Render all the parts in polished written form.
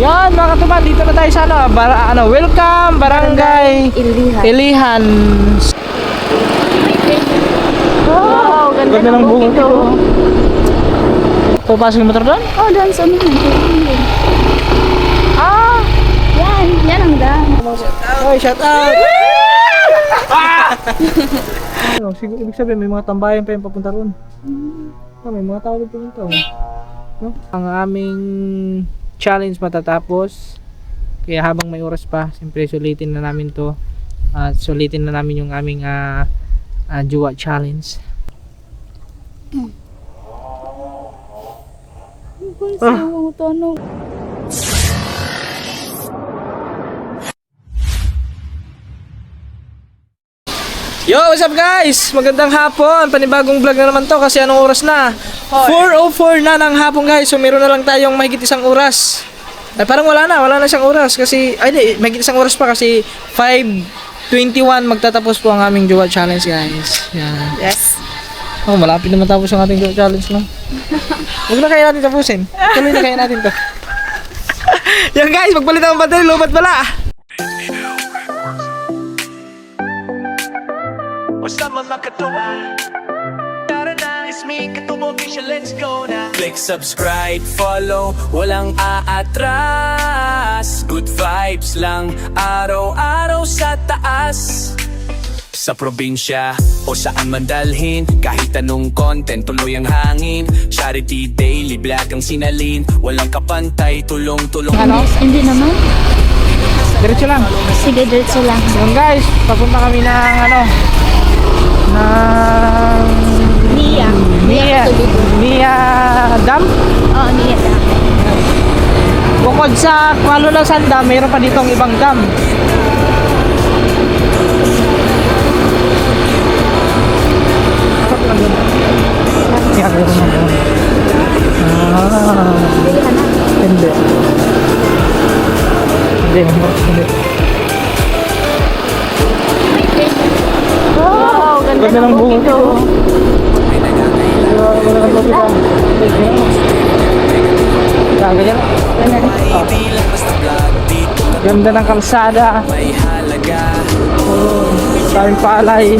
Yan mga katuban, dito na tayo sa welcome Barangay Ilihan. Wow, ganda ng bukid ito. Papasok yung motor doon? Oh, doon sa unahan. Yan ang dam. Oy, shout out! Siguro ibig sabihin may mga tambayan pa yung papunta ron. May mga tao dito pumunta. No? Ang aming challenge matatapos. Kaya habang may oras pa, siyempre sulitin na namin to. At sulitin na namin yung aming Juwa challenge. Yo, what's up guys? Magandang hapon. Panibagong vlog na naman to kasi anong oras na? 4:04 na ng hapon guys. So meron na lang tayong mahigit isang oras. Ay parang wala na siyang oras kasi mahigit isang oras pa kasi 5:21 magtatapos po ang aming Juwa challenge guys. Yan. Yes. Oh, malapit na matapos ang ating Juwa challenge lang. Huwag na kaya natin tapusin. Tuloy na kaya natin to. Yan guys, magpalit ang battery, lubat pala. Click subscribe, follow, walang aatras. Good vibes lang, araw-araw sa taas. Sa probinsya o saan man dalhin, kahit anong content, tuloy ang hangin. Charity daily, vlog ang sinalin. Walang kapantay, tulong-tulong. Hindi naman. Diretso lang. Sige, diretso lang. Yan guys, papunta kami ng Nia Dam. Oo, Nia Dam. Bukod sa Kalulasan Dam, mayroon pa ditong ibang dam. Yan, mayroon na doon. Hindi. Wow, ganda ng bukid ito. Ganda ng kalsada. Daming palay.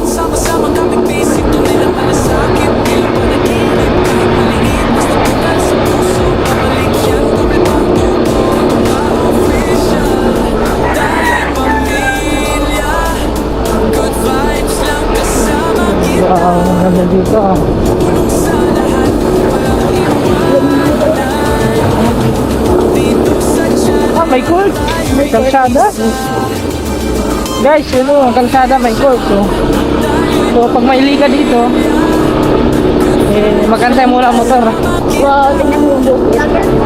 Sama-sama kaming busy, tuloy ng malasakit. Bilang panaginip, kahit maliit, basta tagal sa puso. Babalik yan, kami magtuto. Official, dahil pamilya. Good vibes lang kasama kita. Wow, ganda dito. Tulong sa lahat, walang iwanan. Dito sa tiyan, May court. May kalsada. Guys, ang kalsada may court. So pag maili ka dito, magantay muna ang motor. Wow, tingnan mo yung bukid.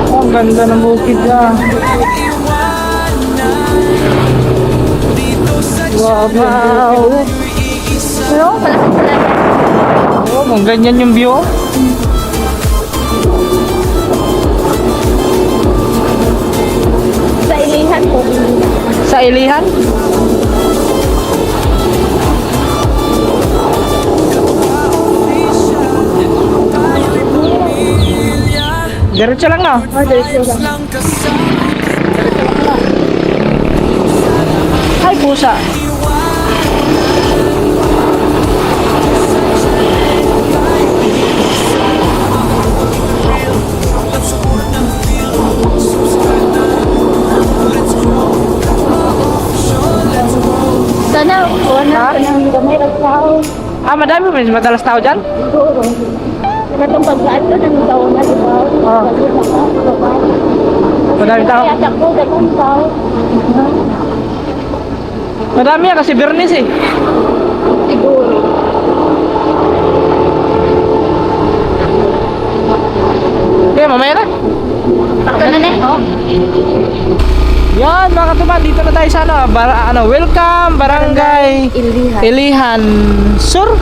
Oh, ang ganda ng bukid ah. Wow. Pero, malaki talaga. Oh, kung ganyan yung view. Sa Ilihan po. Sa Ilihan. Diretso lang na. Oh, diretso lang. Ay, pusa. Sana, wala ng gamay ng tao. Madami may madalas tao dyan? Siguro. Katong pagkaan ko ng tao na, di ba? Madami tao. Kaya takbo, datang tao. Madami yan kasi Bernis eh. Siguro. Kaya mamaya na. Takbo na na. Yan mga katuban, dito na tayo sa welcome Barangay Ilihan Sur.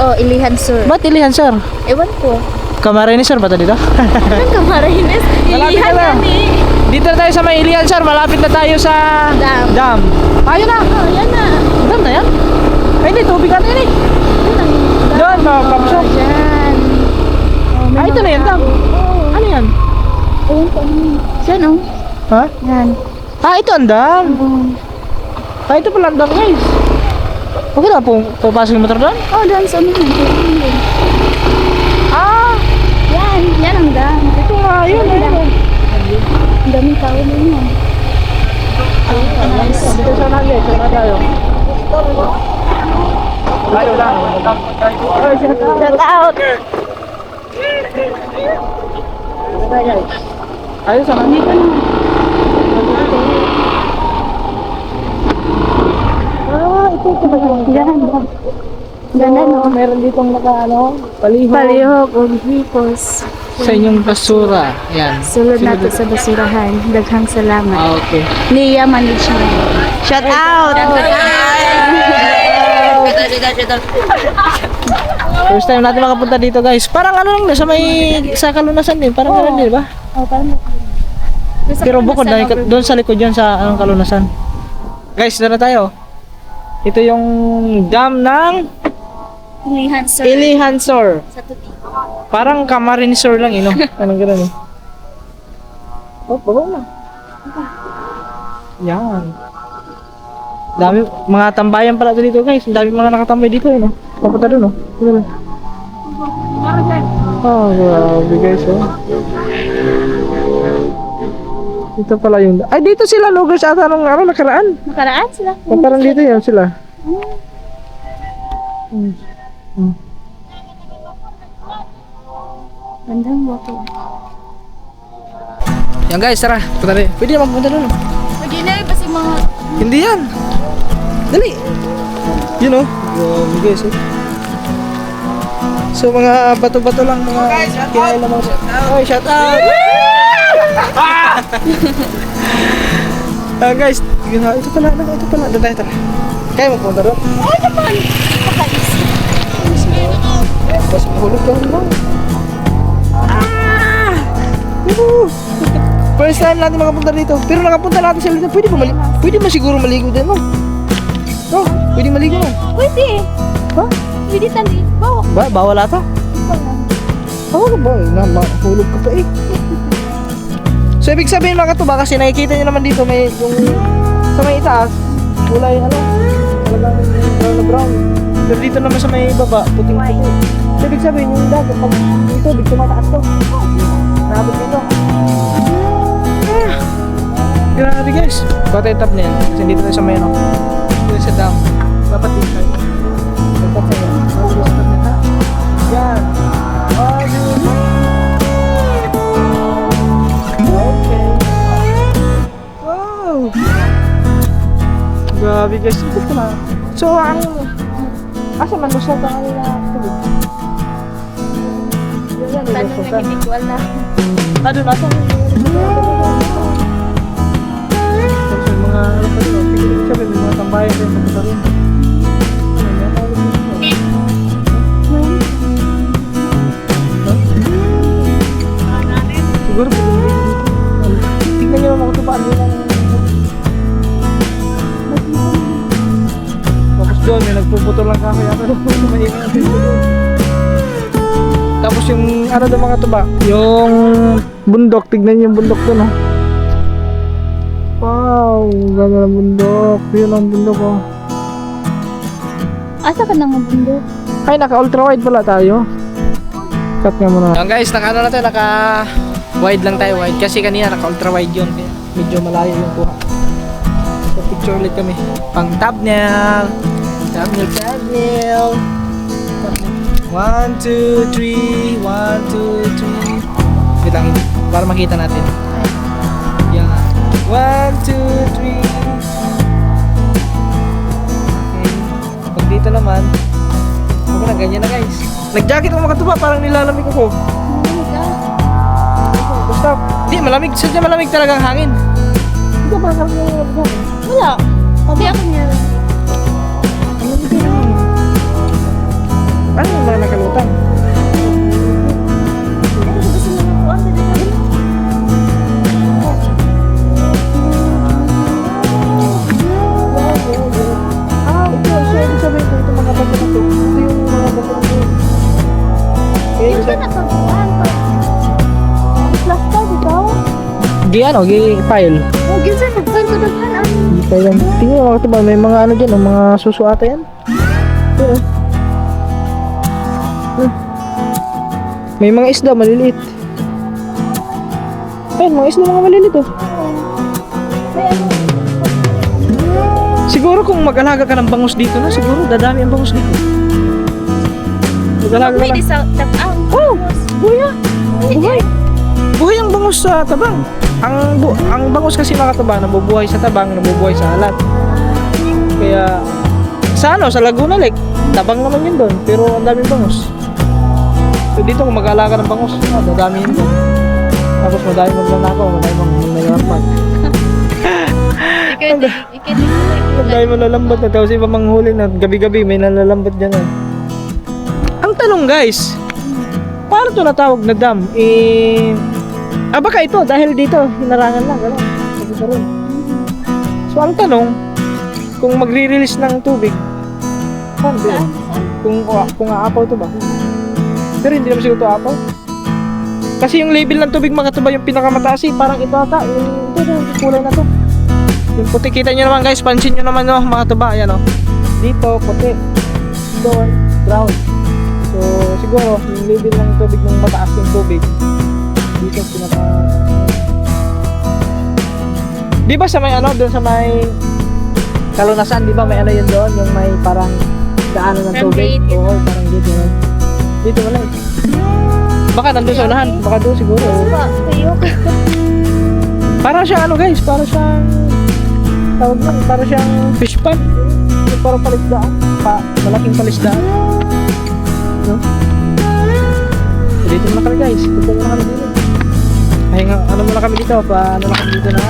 Oh, Ilihan Sur. Ba't Ilihan Sur? Ewan ko. Camarines Sur ba ito dito? Anong Camarines? Malapit Ilihan na. na ni. Dito na tayo sa may Ilihan Sur, malapit na tayo sa Dam. Ayun na. Oh, yan na. Dam na yan? Ay hindi, tubig natin eh. Yan ang Saan ba papasok? Diyan. Ah, ito na yan, dam. Ano yan? Oo, diyan oh. Ha? Yan. Ah, ito ang dam. Ah, ito pala ang dam, guys. Okay na po, papasok yung motor doon? Oh, doon sa ano. Ah, Yan. Yan ang dam. ito nga, yun. Ang daming tao na yan. Dito sa natin, sa tayo. Ayaw lang. Shout out. Ayaw sa natin. Ah, ito pala yung Yan. Ganda no? meron ditong palihog. Palihog o hipos. Sa inyong basura. Yan. Sulod nato sa basurahan. Daghang salamat. Ah, okay. Nia Management. Shout out! First time natin makapunta dito, guys. Parang ano lang, sa Kalunasan din. Parang ganun din, ba? Oh, parang Pero bukod na, doon sa likod yun sa Kalunasan. Guys, doon na tayo. Ito yung dam ng Ilihan sir. Ilihansor. Sa tuti. Parang Camarinesor lang, no? Anong ganun, eh. Oh, babaw na. Yan. Dami, mga tambayan pala dito, guys. Ang dami mga nakatambay dito, no? Papunta doon, no? Dito. Oh, grabe, guys, oh. Dito pala yung... Ay, dito sila, loggers ata nung nakaraan. Nakaraan sila. O, parang dito yan sila. Bandang water. Yan, guys, tara. Punta rin. Pwede naman pumunta doon, no? Pwede na rin kasi mga... Hindi yan. Dali. Yun, oh. Grabe, guys, oh. So, mga bato-bato lang, mga kinain lang mga... Oy, shout out! Ah, guys, ito pala. Doon tayo, tara. Kaya mo punta doon? Oh, naman! Pakaisip. Mas mahulog ka lang. Ah! Woo! First time natin makapunta dito. Pero nakapunta natin sa dito. Pwede ba siguro maligo din, no? No, pwede maligo, no? Pwede. Ha? Pwede tali. Bawa. Bawal ata? Bawal ba? Mahulog ka pa eh. So, ibig sabihin mga katuba, kasi nakikita nyo naman dito, may yung sa may itaas, kulay talagang brown na brown. Pero dito naman sa may baba, puting-puti. So, ibig sabihin yung dagat, pag dito, big tumataas to. Nabot dito. Ah, grabe guys. Bata yung top na yan. Kasi dito tayo sa may ano. Dito sa dam. Dapat dito tayo. Dapat tayo. Dapat sa top na ta. Yan. Okay. Wow. Grabe guys. Ito ka na. So, ang... Asa man mo sa tangan na tubig? Yan, Tanong na hindi ko alam. ano nasa sa mga sabi may mga tambayan din sa rin. Siguro tignan nyo mga tupaan nila. Tapos doon may nagpuputol lang kahoy yata. Tapos yung ano daw mga tuba, yung bundok, tignan yung bundok doon, oh. Wow, ganda ng bundok. Yun ang bundok, oh. Asa ka nang bundok? Ay, naka ultra wide pala tayo. Cut nga muna. Yan guys, naka ano na tayo, naka wide lang tayo, wide. Kasi kanina naka ultra wide yun, kaya medyo malayo yung kuha. So picture ulit kami. Pang thumbnail. Thumbnail. 1, 2, 3. 1, 2, 3. Wait lang, para makita natin. Yan. 1, 2, 3. Okay. Pag dito naman, okay na, ganyan na guys. Nag-jacket ako makatuba, parang nilalamig ako. Basta, di, malamig. Sadya malamig talaga ang hangin. Hindi ka parang malamig. Wala. Hindi ako niya. Malamig yung hangin. Ano yung mga nakalutang? Ah, ito. So, ibig sabihin ko, ito mga bato na to. Ito yung mga bato na to. Ginsa na pagkuhan. Plaster dito. Gi file. Oh, ginsa na pagkuhan. Di pa yan. Tingnan mo mga katuba, may mga ano dyan, mga suso ata yan. Ito, oh. May mga isda, maliliit. Ayun, mga isda, mga maliliit, oh. Siguro kung mag-alaga ka ng bangus dito na, siguro dadami ang bangus dito. Mag-alaga ka Pwede lang. sa tabang. Oh, buhay. Buhay. Buhay ang bangus sa tabang. Ang bangus kasi mga tabang, nabubuhay sa tabang, nabubuhay sa alat. Kaya, sa Laguna Lake, tabang naman yun doon, pero ang daming bangus. So dito kung mag-alaga ng bangus, dadami yun doon. Tapos madami magnanakaw, madami magnanakaw. Madami malalambat na, tapos iba manghuli na gabi-gabi may nalalambat dyan. Ang tanong guys, paano ito natawag na dam? Baka ito, dahil dito, hinarangan lang, gano'n. So ang tanong, kung magre-release ng tubig, paano ba yun? Kung aapaw ito ba? Pero hindi naman siguro ito aapaw. Kasi yung label ng tubig mga tuba, yung pinakamataas parang ito ata, ito kulay na to. Yung puti, kita nyo naman guys, pansin nyo naman no, mga tuba, ayan o. Dito, puti. Doon, brown. So, siguro, yung label ng tubig ng mataas yung tubig, dito pinaka... Di ba sa may ano, doon sa may Kalunasan, di ba may ano yun doon, yung may parang daanan ng tubig? Oo, parang dito. Dito wala eh. Baka nandun sa unahan, baka doon siguro. Parang siyang ano guys, parang siyang tawag lang, parang siyang fish pond. Yung parang palisdaan, malaking palisdaan. No? So, dito na kami guys, dito na kami dito. Ay nga, ano muna kami dito, ano na kami dito na.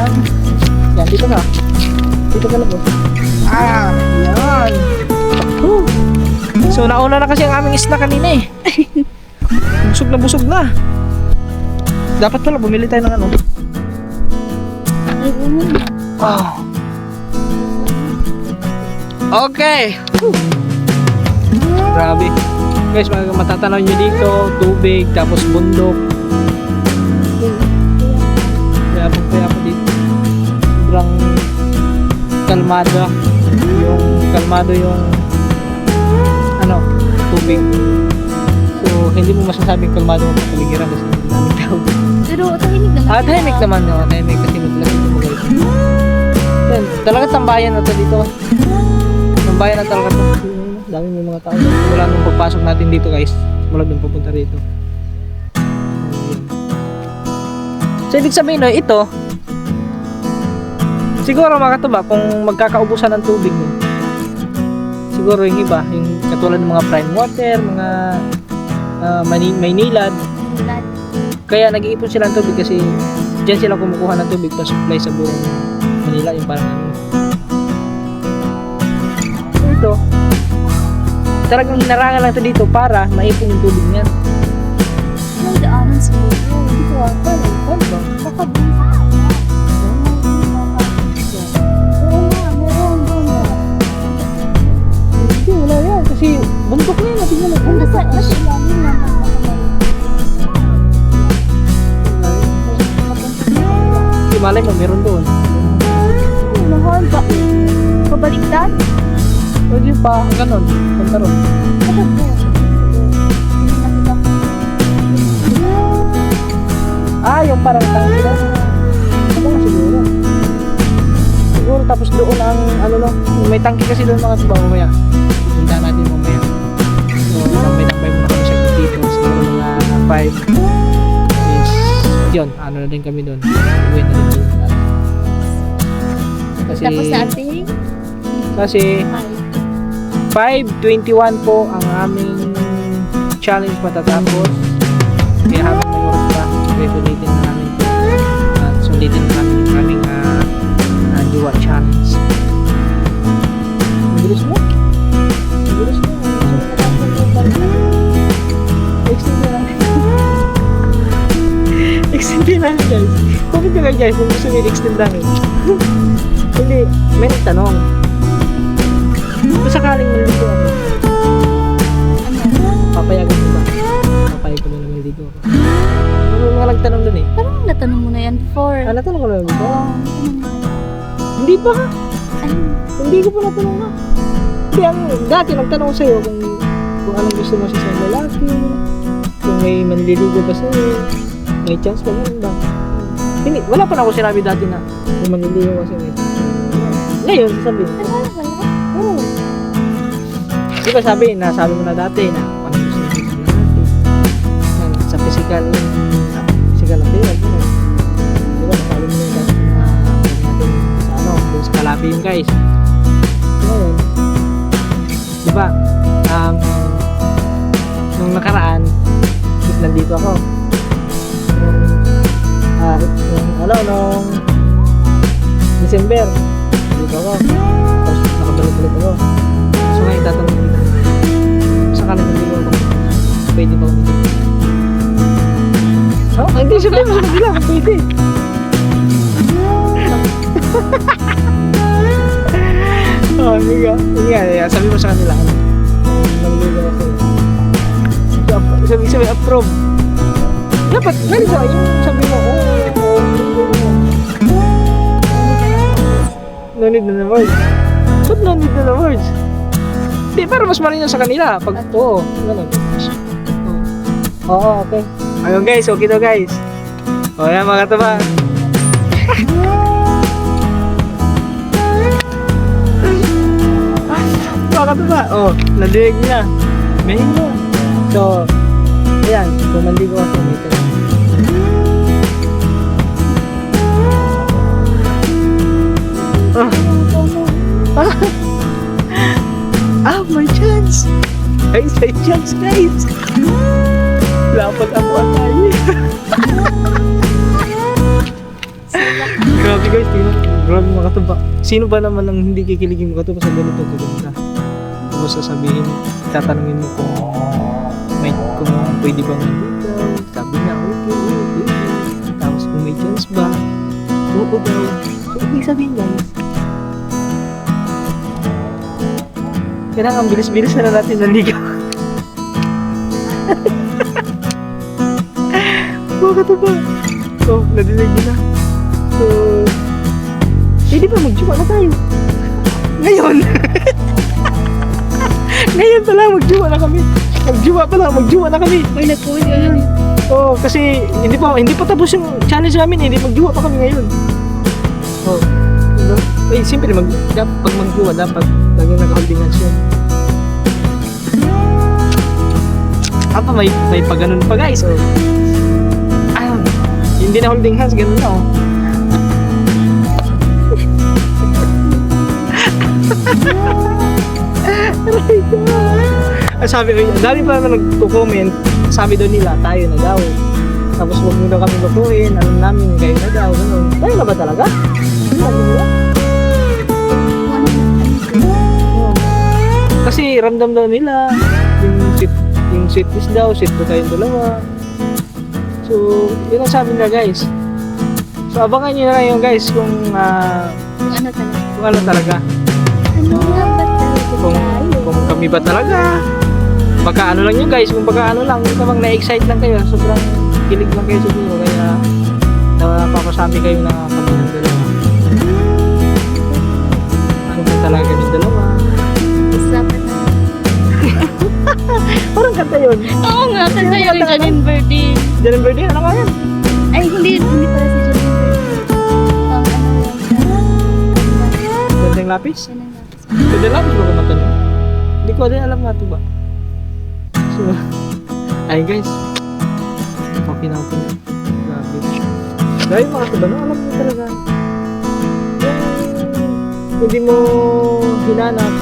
Yan, dito na. Dito ka lang. Yan. So nauna na kasi ang aming isla kanina eh. Busog na. Dapat pala bumili tayo ng ano. Okay. Grabe. Guys, matatanaw nyo dito, tubig, tapos bundok. Kaya po dito. Sobrang kalmado yung ano, tubig. So, hindi mo masasabing kalmado ang paligiran kasi maraming tao. Pero tahimik naman. Tahimik naman, no? Tahimik kasi madalas ito mga guys. Yan, talaga tambayan na to dito. Tambayan na talaga to. Dami may mga tao. Wala nung pagpasok natin dito guys. Wala nung pupunta rito. So, ibig sabihin, no, ito, siguro mga katuba, kung magkakaubusan ng tubig mo, siguro yung iba, yung katulad ng mga prime water, mga Maynilad, kaya nag-iipon sila ng tubig kasi dyan sila kumukuha ng tubig para supply sa buong Manila, yung parang ano. So ito, talagang hinarangan lang ito dito para maipon yung tubig niyan. May daanan siguro. Dito water. Ano ba? Kakabisa. Hindi, wala yan. Kasi bundok na yan. Tingnan mo. Bundok na. Kasi ilalim naman. Malay mo, meron doon. Mahal ba? Pabaliktad? O di pa, ganon. Punta ron. Yung parang tangki na. Ito nga siguro. Siguro tapos doon ang, ano no, may tangki kasi doon mga tuba mamaya. Punta natin mamaya. So, tambay-tambay muna kami siya dito. Siguro mga 5. Yun, ano na din kami doon. Uwi na din doon. Tapos sa ating? Kasi 5:21 po ang aming challenge matatapos. Kaya habang may oras pa, sulitin na namin ito. At sulitin na namin yung aming Diwa challenge. Mabilis mo? Mabilis mo? Extend na lang guys. Comment nyo guys kung gusto nyo extend namin. Hindi, may nagtanong. Kung sakaling malito ako, Ano? papayagan mo ba? Papayag ko na naman 4. Natanong ko na ba? Hindi pa ka. Hindi ko pa natanong na. Hindi, dati nagtanong ko sa'yo kung anong gusto mo sa isang lalaki, kung may manliligo ba sa'yo, may chance pa ganun ba? Hindi, wala pa na ako sinabi dati na may manliligo kasi may chance. Ngayon, sasabihin ko. Oo. Di ba sabi mo na dati na ano gusto mo sa lalaki, sa physical appearance, gano'n. Di ba, nasabi mo yung dati na natin sa dun sa Kalabi yun guys. Ngayon, di ba, nung nakaraan, nandito ako. Nung December, nandito ako. Tapos nakabalik-balik ako. So ngayon, tatanong ko dito. Sa kanan nandito ako. Pwede ba ako dito? Oh, hindi siya pwede. Sabi lang, pwede. Oh, sige. Sabi mo sa kanila, nandito ako. Sabi approve. Dapat, ganito, yung sabi mo, no need na words. Ba't no need na words? Hindi, para mas malinaw sa kanila. Pag, oo, gano'n. Oo, okay. Ayun guys, okay to guys. O yan mga katuba. Mga katuba, nadinig niya. May mo. So, ayan, kung mandigo ako, may tanong. My chance! Ay, may chance guys! Dapat ako atay. Grabe guys, tingnan. Grabe mga katuba. Sino ba naman ang hindi kikiligin mga katuba sa ganito kaganda? Tapos sasabihin, tatanungin mo kung pwede bang nandito. Sabi niya, okay. Tapos kung may chance ba, oo daw. So, ibig sabihin guys, kailangan bilis-bilis na natin naligaw. Bakit ba? So, nadinig nyo na. So, di ba magjuwa na tayo? Ngayon! Ngayon pa lang, magjuwa na kami. Magjuwa na kami. May nag-comment ka na. Oo, kasi hindi pa tapos yung challenge namin, hindi magjuwa pa kami ngayon. Oh, diba? Eh, siyempre, pag magjuwa, dapat lagi nag-holding hands yun. May pag-ganun pa guys, oh. Hindi na holding hands, ganun na, oh. Sabi ko, dami pa naman nagko-comment, sabi daw nila, tayo na daw. Tapos huwag mo daw kami lutuin, alam namin, kayo na daw, ganun. Tayo na ba talaga? Sabi nila. Kasi ramdam daw nila, yung sweetness daw, sweet daw tayong dalawa. So, yun ang sabi nila guys. So, abangan nyo na ngayon guys kung ano talaga. Ano nga ba talaga tayo? Kung kami ba talaga. Baka ano lang yun guys, kung baka ano lang, kapag na-excite lang kayo, sobrang kilig lang kayo siguro, kaya napapasabi kayo na kami ng dalawa. Ano ba talaga kami dalawa? Usapan na. Parang kanta yun. Oo nga, kanta yung Janine Berdin. Janine Berdin, ano nga yan? Ay, hindi pala si Janine Berdin. Gandang lapis? Gandang lapis ba kumanta nun? Hindi ko din alam nga ito ba? So, ay guys. Okay na. Grabe. Dahil mga ito ba, no? Alam mo talaga. Yung hindi mo hinanap.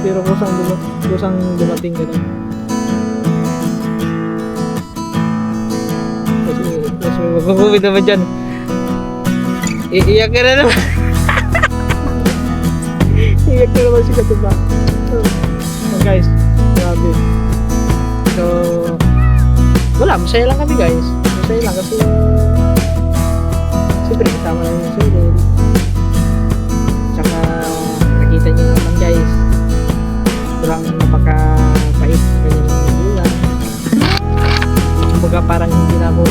Pero kusang dumating ka na. Kasi magkukumit naman dyan. Iiyak ka na naman. Iiyak ka naman si Katuba. So guys, grabe. So, wala, masaya lang kami guys. Masaya lang kasi siyempre kasama lang yung Cyril. Tsaka nakita nyo naman guys, kurang napakabait sa kanyang magulang. Kumbaga parang hindi na ako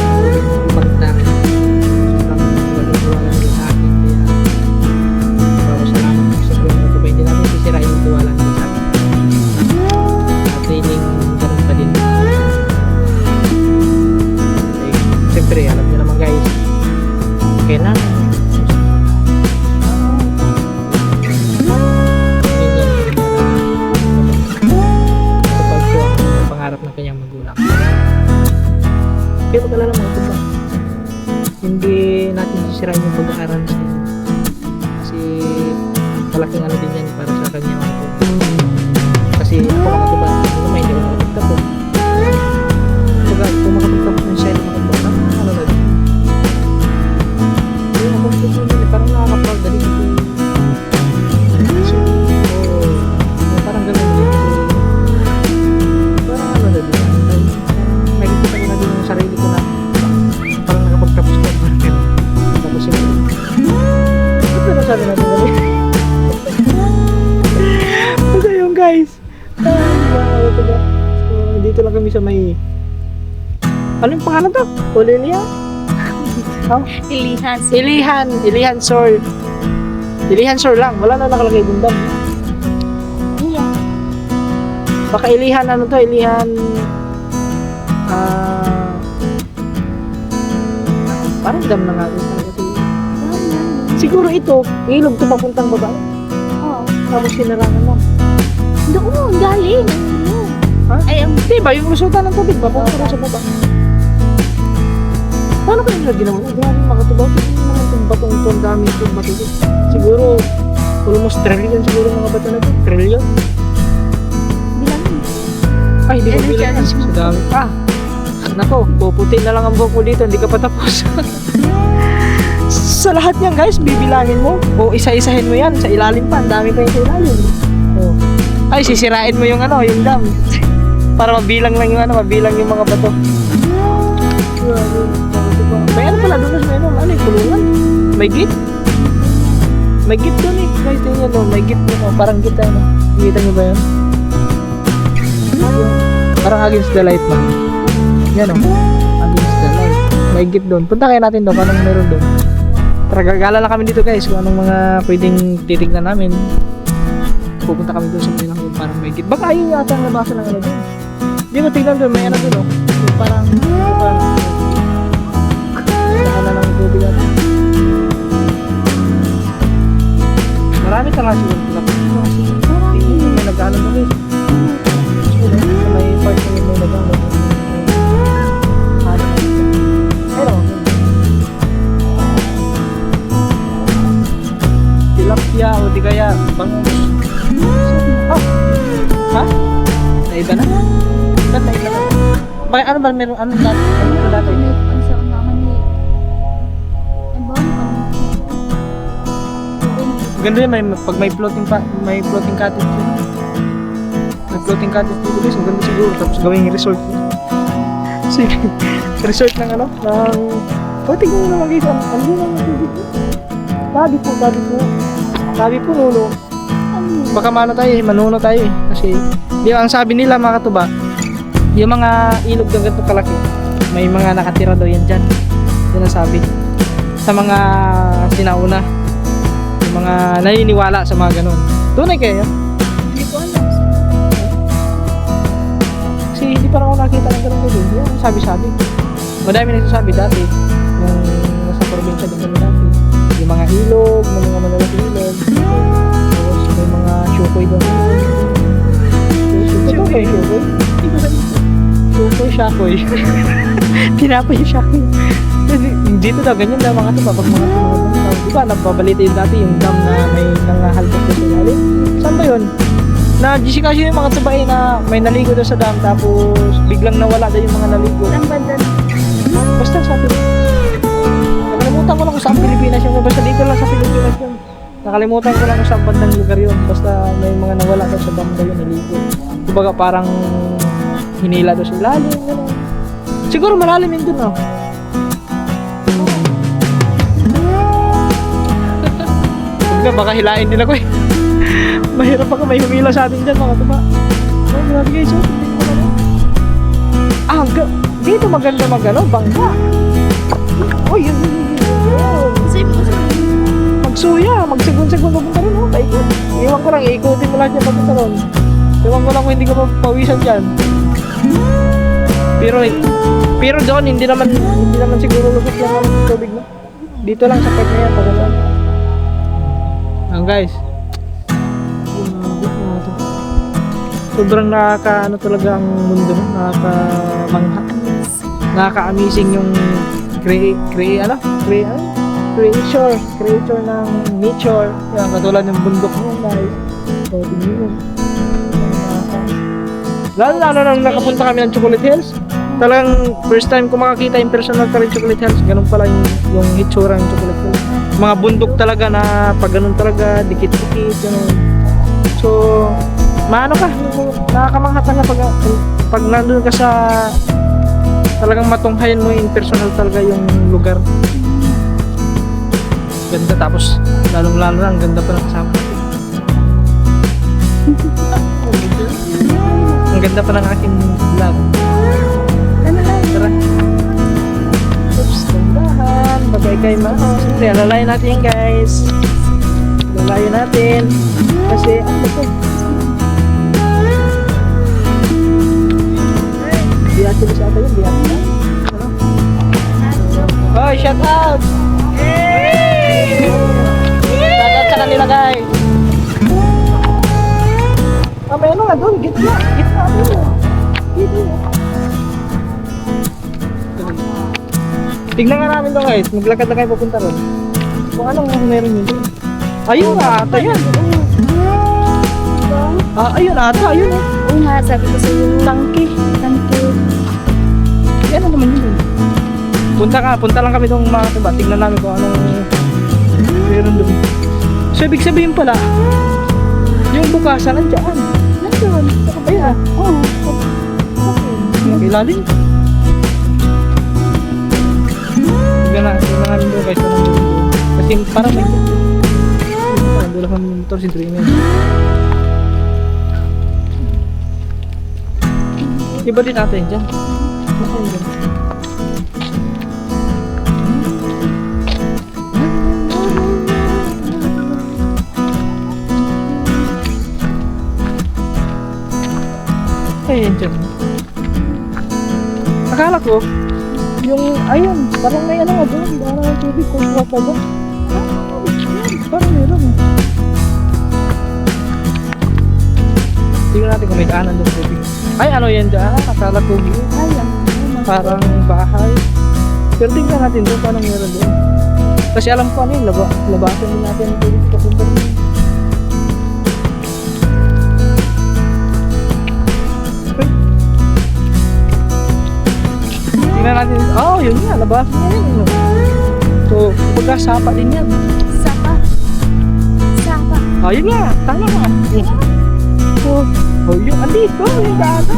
sisirain yung pag-aaral sa inyo. Kasi malaking ano din yan para sa kanya mga to. Kasi ako makatuba, ano naman hindi ako makapagtapos. Kung makapagtapos ng siya, makapagtapos, ano na din. Hindi ako makapagtapos, parang nakaka-proud na din ito. So, parang gano'n din. Parang ano na din. Nakikita ko na din yung sarili ko na parang nakapagtapos ko. Tapos yun. Ba't na sabi natin gano'n? Basta yun guys. So, dito lang kami sa may... Ano yung pangalan to? Olilia? Oh? Ilihan. Ilihan Shore. Ilihan Shore lang. Wala na nakalagay Gundam. Iya. Baka Ilihan ano to? Ilihan... parang dam na nga. Siguro ito. Ilog to papuntang baba. Oo. Tapos sinarangan lang. Doon, galing. Ha? Ay, ang Diba, yung lusutan ng tubig ba? Papunta sa baba. Paano kayo nila ginawa? Grabe makatubaw. Hindi naman itong batong ito. Ang dami itong bato ito. Siguro, almost trillion siguro mga bato na ito. Trillion? bilangin. Ay, hindi ko bilang. Sa dami. Nako, puputi na lang ang buhok mo dito. Hindi ka pa tapos. Sa lahat niyan guys, bibilangin mo. O isa-isahin mo yan. Sa ilalim pa. Ang dami pa yung sa ilalim. O. Ay, sisirain mo yung ano, yung dam. Para mabilang lang yung ano, mabilang yung mga bato. May ano pala doon sa ano, yung kulungan. May gate. May gate doon eh. Guys, tingnan nyo, may gate doon. Parang gate ano. Nakita nyo ba yun? Parang against the light ba? Yan o. Against the light. May gate doon. Punta kaya natin doon. Anong meron doon? Tara, gagala lang kami dito guys. Kung anong mga pwedeng titignan namin. Pupunta kami doon sa may lang doon. Parang may gate. Baka ayun yata ang labasan ng ano doon. Hindi mo tignan doon. May ano doon o. Yung parang na ng tubig at marami talaga siguro kasi may nag-ano mo rin sa may part na yun may nag-ano pero tilapia o di kaya bangus ha? Naiba na? Ba't naiba na? Bakit ano ba meron ano dati? Ano dati? Ang sa mama ni... Ganda yun, pag may floating cottage yun. May floating cottage dito guys, ang ganda siguro. Tapos gawing resort. Sige, resort ng ano, ng... tingnan mo naman guys, ano yun ang tubig? Tabi po, nuno. Baka manuno tayo eh. Kasi, di ba, ang sabi nila mga katuba, yung mga ilog ng ganito kalaki, may mga nakatira daw yan dyan. Yun ang sabi. Sa mga sinauna. Mga naniniwala sa mga ganun. Tunay kayo? Hindi ko alam. Kasi hindi pa rin ako nakita ng ganun kayo. Yan ang sabi-sabi. Madami nagsasabi dati. Nung nasa probinsya din kami dati. Yung mga ilog, mga malalaking ilog. Tapos may mga shukoy doon. Shukoy? Shukoy, shakoy. Tinapay yung shakoy. Dito daw, ganyan daw mga tuba. Pag mga tuba, diba, nababalita yun dati yung dam na may nangahalbog na sa ilalim. Saan ba yun? Na-gisikaso yung mga tuba na may naligo daw sa dam tapos biglang nawala daw yung mga naligo. Ang banda. Basta sa nakalimutan ko lang kung saan Pilipinas yun. Basta dito lang sa Pilipinas yun. Nakalimutan ko lang kung saan bandang lugar yun. Basta may mga nawala daw sa dam daw yung naligo. Kumbaga parang hinila daw sa ilalim. Gano'n. Siguro malalim yun dun, oh. Baka hilain din ako eh. Mahirap ako, may humila sa atin dyan mga tuba. Oh, grabe guys, oh. Dito maganda bangka. Oh, yun. Magsuya, magsagun-sagun papunta rin, oh. Paikot. Iwan ko lang, iikutin mo lahat yan papunta ron. Iwan ko lang kung hindi ka pawisan dyan. Pero doon, hindi naman siguro lusot lang ang tubig na. Dito lang sa part na yan, pagkasan. Guys, sobrang nakaka-ano talaga ang mundo, nakaka-amazing yung creature ng nature. Yan, katulad ng bundok mo guys. So, tingnan mo. Lalo nang nakapunta kami ng Chocolate Hills. Talagang first time ko makakita yung personal talaga yung Chocolate Hills. Ganun pala yung hitsura ng Chocolate Hills. Mga bundok talaga na pag ganun talaga, dikit-dikit, ganun. So, maano ka, nakakamangha ka na pag nandun ka sa talagang matunghayan mo yung personal talaga yung lugar. Ganda, tapos lalong-lalo na ang ganda pa ng kasama natin. Ang ganda pa ng aking vlog. Tara. Oops, gandahan. Bagay kay Mao. Siyempre, alalayan natin yan guys. Alalayan natin. Kasi, ano to? Biyato sa atin yun, biyato na. Ano? Oh, shout out! Shout out sa kanila guys. May ano nga doon, gitna doon. Tignan nga namin doon guys, maglakad na kayo papunta ron. Kung anong meron yun doon. Ayun nga ata yan. Ayun ata, ayun eh. Oo nga, sabi ko sa yung tangke. Yan ano naman yun. Punta lang kami doon mga kiba. Tignan namin kung anong meron doon. So ibig sabihin pala, yung bukasan nandiyan. Nandun. Ayan. Oo. Ilalim. Tignan namin doon guys. Kasi parang may doon kami yung motor, sinturin mo. Iba din natin dyan. Naka yun dyan. Ayan dyan. Akala ko, yung, ayun, parang may ano nga doon, parang may tubig kung kuha pa ba? Parang meron eh. Tingnan natin kung may daanan doon tubig. Ay, ano yan dyan? Akala ko parang bahay. Pero tingnan natin doon, parang meron doon. Kasi alam ko ano yun, labasan din natin ang tubig papunta rin. Tingnan natin, yun nga, labasan niya yun. No? So, kumbaga sapa din yan. Sapa. Yun nga, tama nga. So, yung andito, yung daanan.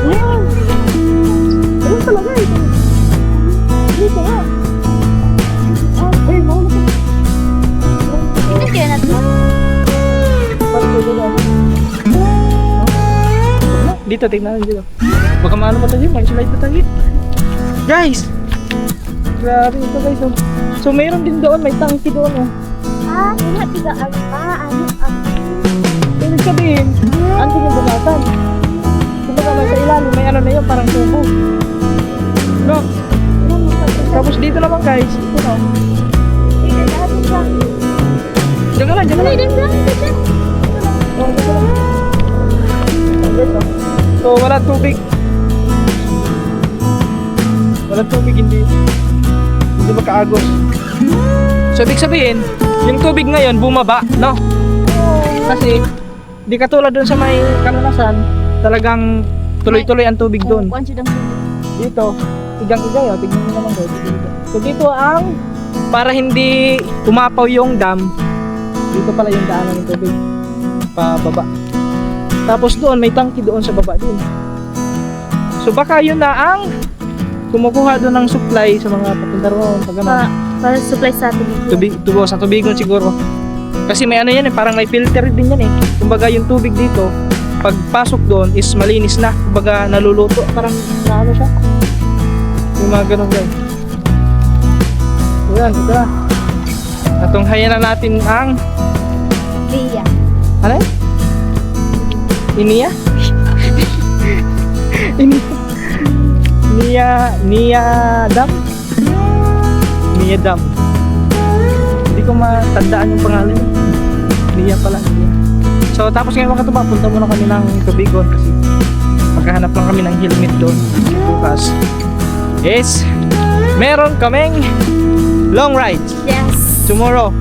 Yan. Ayun talaga eh. Dito nga. Ay, mauna ka. Tingnan kaya natin. Parang dito na. Dito, tingnan natin dito. Baka maano pa tayo, may slide pa tayo. Guys! Grabe ito guys. So, mayroon din doon, may tangki doon. Ibig sabihin, andun yung bukatan. Kumbaga may sa ilalim, may ano na yun, parang tubo. No? Tapos dito naman guys, ito na. Diyan ka lang. Oh, dito lang. So, wala tubig. Hindi makaagos. So, ibig sabihin, yung tubig ngayon bumaba, no? Kasi, di katulad doon sa may Kalanasan, talagang tuloy-tuloy ang tubig doon. Dito, igang-igay, tignan mo naman doon. So, dito ang, para hindi umapaw yung dam, dito pala yung daanan ng tubig, pababa. Tapos doon, may tangki doon sa baba din. So, baka yun na ang kumukuha doon ng supply sa mga papunta roon, pag gano'n. Para supply sa tubig. Sa tubigon siguro. Kasi may ano yan eh, parang may filter din yan eh. Kumbaga yung tubig dito, pagpasok doon is malinis na. Kumbaga naluluto, parang naano siya. Yung mga ganun guys. Ayan, ito na. Natunghayan na natin ang... Ria. Ano yun? Iniya? Nia Dam? Nia Dam. Hindi ko matandaan yung pangalan. Nia pala. Nia. So tapos ngayon mga katuba, punta muna kami ng Tubigon kasi maghahanap lang kami ng helmet doon bukas. Yes! meron kaming long ride Yes. tomorrow.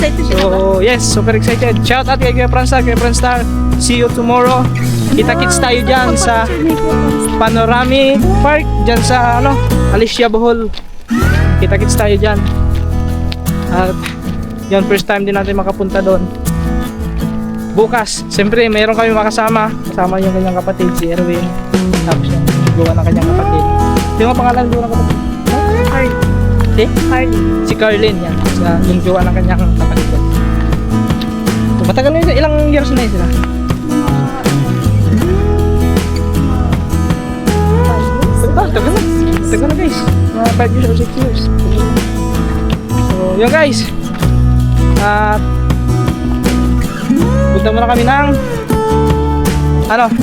Excited ka ba? So, yes, super excited. Shout out kay Franstar, See you tomorrow. Kita-kits tayo dyan sa Panoramic Park, dyan sa Alicia Bohol. Kita-kits tayo dyan. At yun, first time din natin makapunta doon. Bukas, siyempre, mayroon kami makasama. Kasama yung kanyang kapatid, si Erwin. Tapos yung gawa ng kanyang kapatid. Sino ang pangalan doon ng kapatid? Harley. Si? Harley. Si Carlin, yan. Yung gawa ng kanyang kapatid. So, matagal na yun. Ilang years na yun sila? Tagal na. Tagal na guys. Mga 5 years or 6 years. So, yun guys. At punta muna kami ng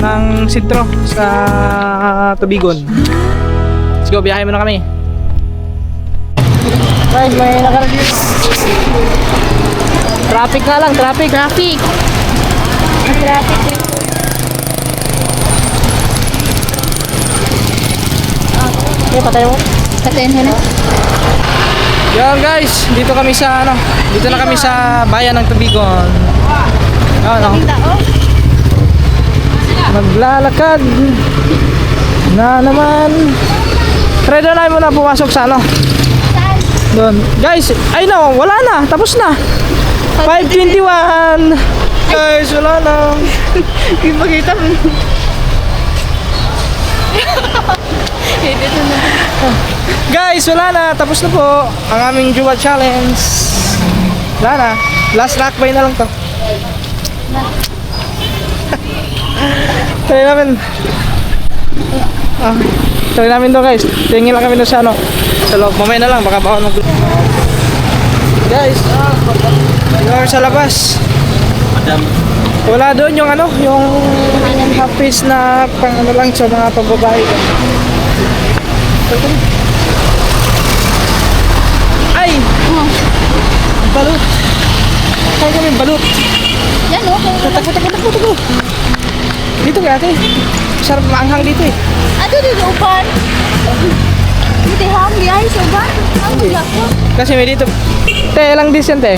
ng sentro sa Tubigon. Let's go, biyahe muna kami. Guys, may nakaragis. Traffic nga lang, traffic. Traffic. Traffic. Okay, patay mo. Patayin ka na. Yan guys, dito kami sa dito na kami sa bayan ng Tubigon. Maglalakad na naman. Try doon na muna pumasok sa doon. Guys, ay no, wala na, tapos na. 5:21. Guys, wala na. Ipakita mo. Dito na. Guys, wala na, tapos na po ang aming Jua Challenge. Wala na. Last lakbay na lang to. Try namin. Try namin to guys. Tingin lang kami doon sa sa loob. Mamaya na lang, baka bawal ng guys, we are sa labas. Wala doon yung yung half-face na pang lang sa mga pagbabae. Ay! Balut! Kaya kami balut! Yan o. Takbo! Dito ka ate. Sarap maanghang dito eh. Ato dito upan. Hindi hanggi ay soban. Ang gula ko. Kasi may dito. Te, ilang days yan te?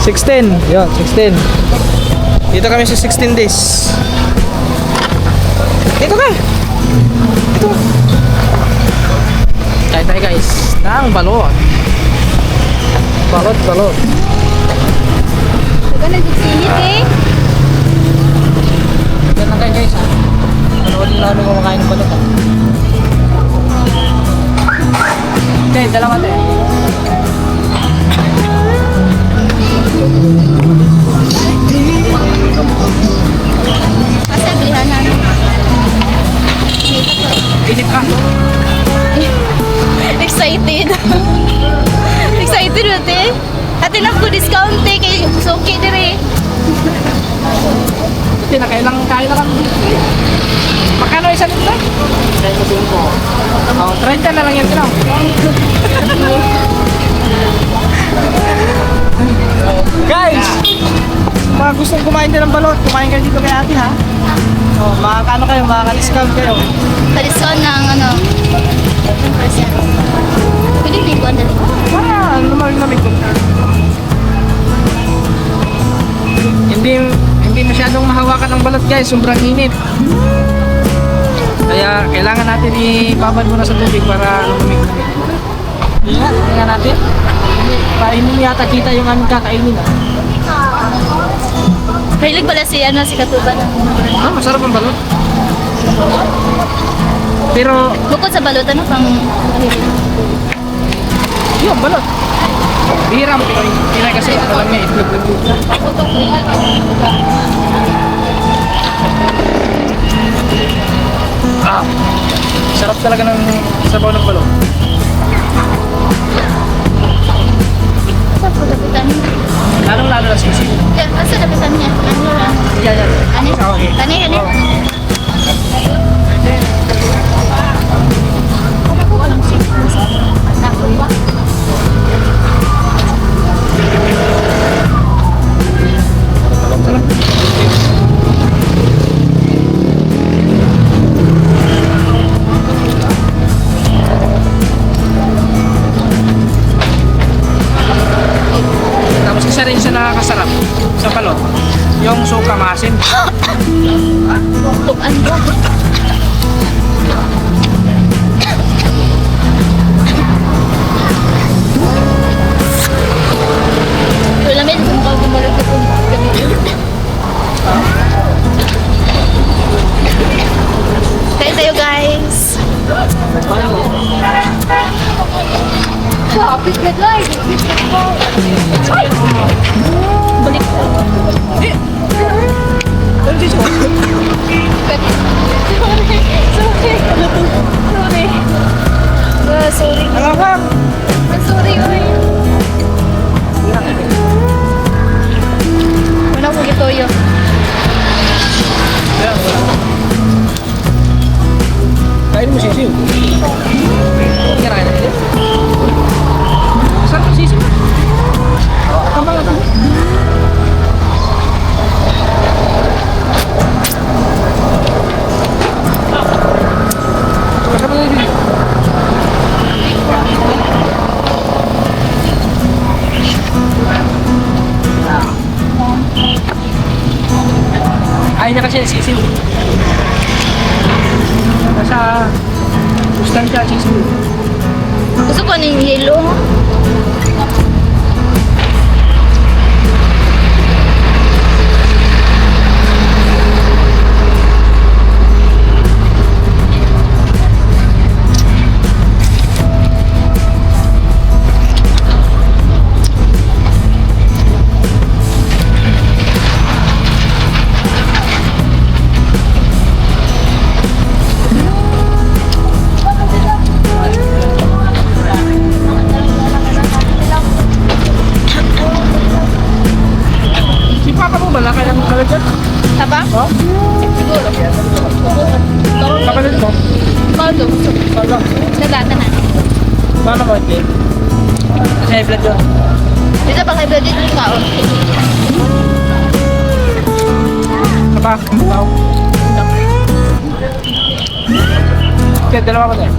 16. Yun, 16. Dito kami sa 16 days. Dito ka! Dito. Kain tayo guys. Nang balot. Balot. Saka nagsisinit eh. Yan lang kayo guys ha. Panoodin namin kumakain ng balot ha. Okay, dalawa tayo. Kasi bilihan namin. Inip ka. Excited. Excited ate. Ate na po discount eh. Kaya suki dire. Hindi na, kailang kain na lang. Magkano isa nito? 35. Oh, 30 na lang yan sila. Guys! Mga gustong kumain din ng balot, kumain kayo dito kay ate ha. Oh, makakano kayo, makaka-discount kayo. Sa-discount ng Pwede lingkuan na rin. Naman namin kung hindi masyadong mahawakan ng balot guys, sobrang init. Kaya kailangan natin ibabad muna sa tubig para lumamig. Tingnan natin. Para hindi yata kita yung aming kakainin. Mahilig pala si Katuban. Masarap ang balot. Pero Bukod sa balot, ano pang yung balot. Bihira mo pinay kasi alam niya itlog na buka. Sarap talaga ng sabaw ng balot. Sa po dapitan niya? Lalong lalo na sisi. Asa dapitan niya? Ano na? Yan. Ani? Okay. Ani? suka, maasim. Tukan ko. Wala may kung bago balik ko kung kaya tayo guys. Kapit na guys. Balik ko. Sorry. Alam ka? Sorry. Wala ko gitoyo. Kain mo sisiw. Kirain na din. Saan ang sisiw? Kamang ito. Kasama na din. Ayaw niya kasi ang sisiw. Nasa sustansya sisiw. Gusto ko ng yellow. Si Papa mo ba? Kaya mo kala dyan? Taba? Oh? Siguro. Kapatid mo? Todo. Kala. Nagata na. Paano mo hindi? Kasi high blood yun. Dito pa kay Brady ng tao. Sapa? Ikaw? Kaya dalawa ko na eh.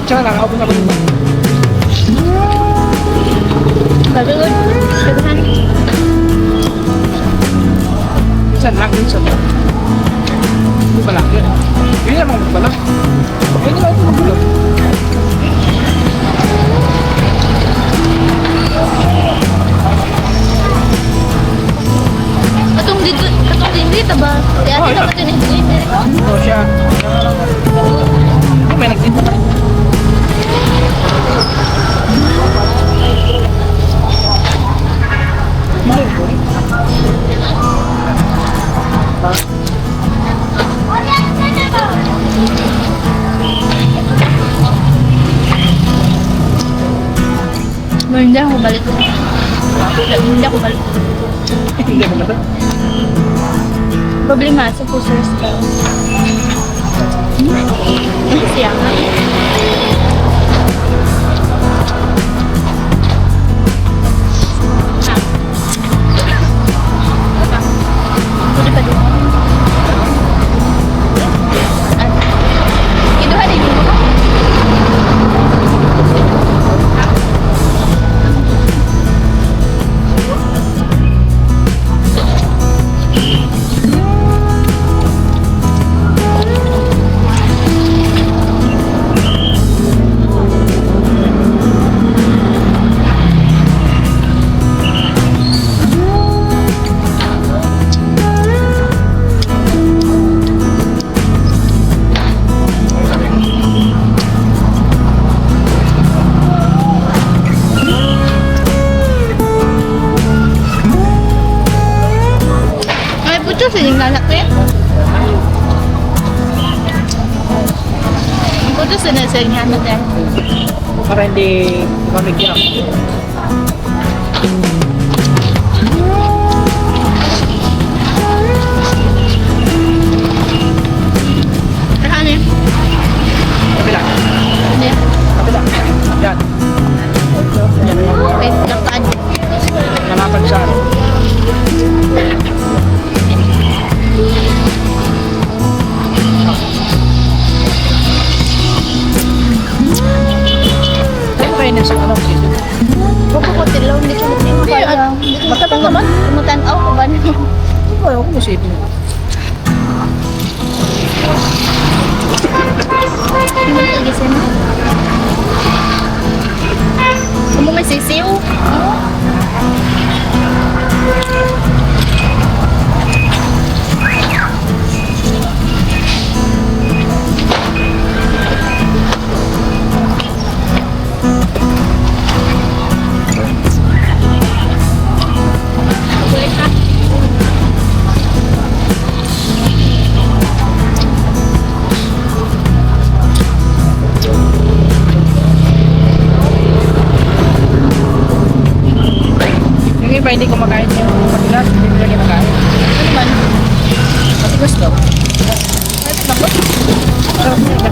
Tsaka nakakabot ako dito. Kagagod. Kagahan. Minsan lang, minsan lang. Hindi ba lang yun? Hindi naman ba lang? Hindi naman ito magulo. Katong dito ba? Di ate naman ito ni Oo siya. May nagtinda pa rin. Hindi ako balik. Hindi ako balik. Hindi mo na ba? Problema sa pusers ka. Siya nga. Pwede pa din. Kinuha din mo. Siling lalaki. Puto sinasalingan natin. Para hindi mamigyan ako. Saan eh? Kabila. Hindi. Kabila. Yan. Wait, lakad. Nalapan sa ano. din sa ano. Bako ko tilaw, hindi ko matin. Matapang naman. Matanaw ko ba na? Ayaw ko masipin. Hindi mo nakagisin. Kung may sisiw. Yung iba hindi kumakain yung matigas, hindi nila kinakain. Ano naman? Matigas daw. Ano ba? Sarap na yung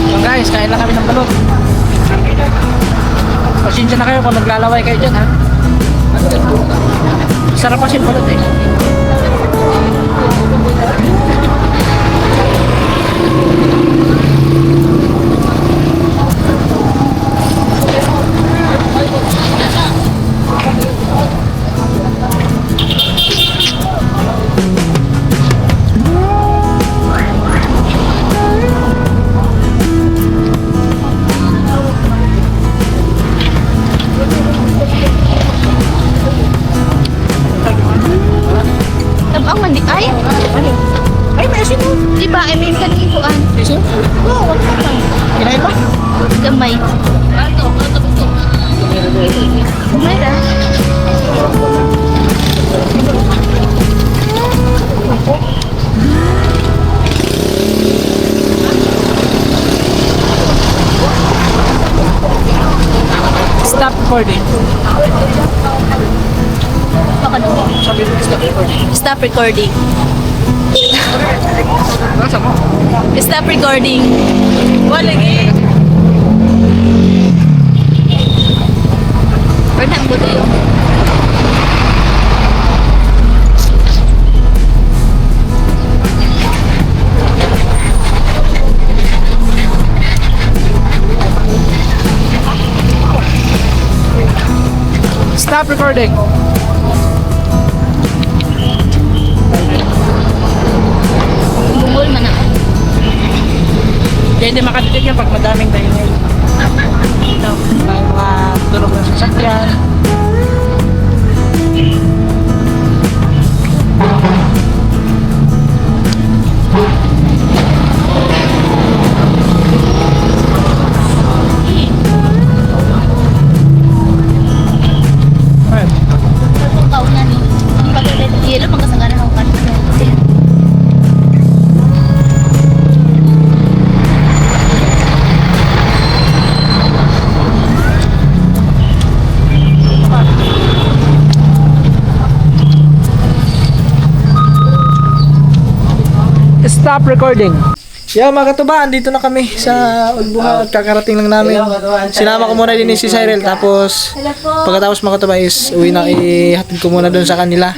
So guys, kain lang kami ng balot. Pasensya na kayo kung naglalaway kayo dyan ha. Sarap kasi yung balot eh. Tabang man di ay. Ay, may asin mo. Di ba ay may kanikuan. Asin? Oo, wala ka lang. Kinain mo? Gamay. Gamay ra. Stop recording. Baka daw. Sabi mo, stop recording. Stop recording. Nasa mo? Stop recording. Wala lagi. Pernah ko tayo. Stop recording. Bungol man ako. Kaya hindi makatitig yan pag madaming tayo ngayon. Ito, may mga tulog ng sasakyan. Alright. Kung kaunan ni. Ang pagkalit yelo magkasangana ng kanina. Stop recording. Yeah, mga katuba, andito na kami sa Ulbuha at kakarating lang namin. Sinama ko muna din si Cyril, tapos pagkatapos mga katuba is uwi na, ihatid ko muna doon sa kanila.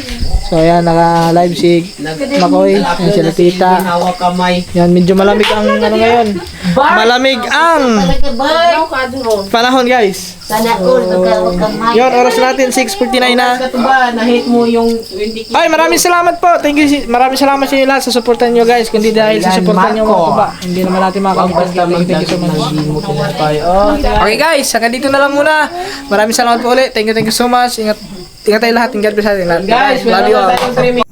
So ayan, naka-live si Makoy, ayan sila tita. Yan, medyo malamig ang ano ngayon. Malamig ang panahon guys. Yun, oras natin 6:49 na. Na-hit mo yung 20 Ay, maraming salamat po. Thank you. Maraming salamat sa inyo lahat sa suportan nyo guys. Kundi dahil sa suportan nyo mga katuba, hindi naman natin makakalimutan. Thank you so much. Okay guys, hanggang dito na lang muna. Maraming salamat po ulit. Thank you so much. Ingat tayo lahat. Ingat po sa ating lahat. Guys, Love meron you na all. tayong 3